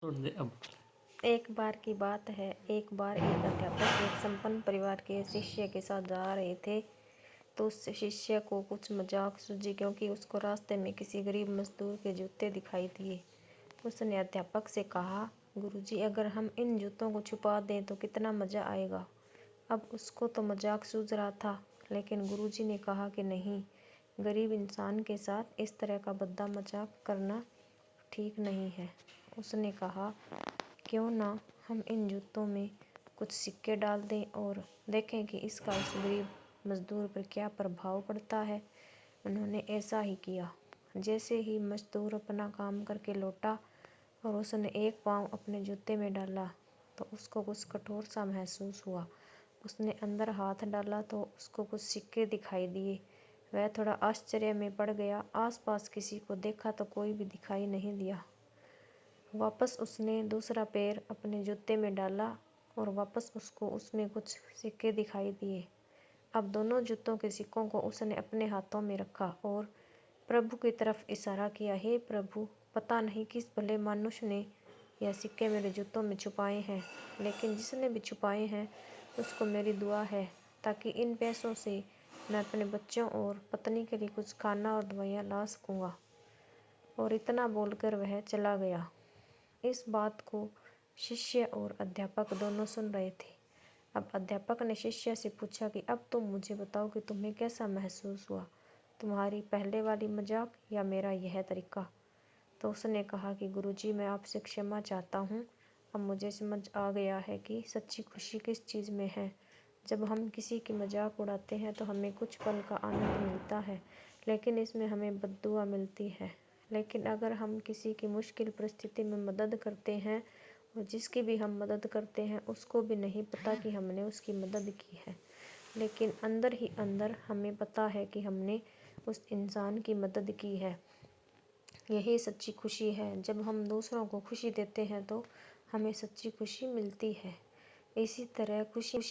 सुन दे अब। एक बार की बात है। एक बार एक अध्यापक एक संपन्न परिवार के शिष्य के साथ जा रहे थे, तो उस शिष्य को कुछ मजाक सूझी, क्योंकि उसको रास्ते में किसी गरीब मजदूर के जूते दिखाई दिए। उसने अध्यापक से कहा, गुरुजी, अगर हम इन जूतों को छुपा दें तो कितना मज़ा आएगा। अब उसको तो मजाक सूझ रहा था, लेकिन गुरुजी ने कहा कि नहीं, गरीब इंसान के साथ इस तरह का भद्दा मजाक करना ठीक नहीं है। उसने कहा, क्यों ना हम इन जूतों में कुछ सिक्के डाल दें और देखें कि इसका इस गरीब मजदूर पर क्या प्रभाव पड़ता है। उन्होंने ऐसा ही किया। जैसे ही मजदूर अपना काम करके लौटा और उसने एक पाँव अपने जूते में डाला, तो उसको कुछ कठोर सा महसूस हुआ। उसने अंदर हाथ डाला तो उसको कुछ सिक्के दिखाई दिए। वह थोड़ा आश्चर्य में पड़ गया। आसपास किसी को देखा तो कोई भी दिखाई नहीं दिया। वापस उसने दूसरा पैर अपने जूते में डाला और वापस उसको उसमें कुछ सिक्के दिखाई दिए। अब दोनों जूतों के सिक्कों को उसने अपने हाथों में रखा और प्रभु की तरफ इशारा किया, हे प्रभु, पता नहीं किस भले मनुष्य ने यह सिक्के मेरे जूतों में छुपाए हैं, लेकिन जिसने भी छुपाए हैं उसको मेरी दुआ है, ताकि इन पैसों से मैं अपने बच्चों और पत्नी के लिए कुछ खाना और दवाइयाँ ला सकूँगा। और इतना बोलकर वह चला गया। इस बात को शिष्य और अध्यापक दोनों सुन रहे थे। अब अध्यापक ने शिष्य से पूछा कि अब तुम मुझे बताओ कि तुम्हें कैसा महसूस हुआ, तुम्हारी पहले वाली मजाक या मेरा यह तरीका। तो उसने कहा कि गुरुजी, मैं आपसे क्षमा चाहता हूँ। अब मुझे समझ आ गया है कि सच्ची खुशी किस चीज़ में है। जब हम किसी की मजाक उड़ाते हैं तो हमें कुछ पल का आनंद मिलता है, लेकिन इसमें हमें बद्दुआ मिलती है। लेकिन अगर हम किसी की मुश्किल परिस्थिति में मदद करते हैं और जिसकी भी हम मदद करते हैं उसको भी नहीं पता कि हमने उसकी मदद की है, लेकिन अंदर ही अंदर हमें पता है कि हमने उस इंसान की मदद की है। यही सच्ची खुशी है। जब हम दूसरों को खुशी देते हैं तो हमें सच्ची खुशी मिलती है। इसी तरह खुशी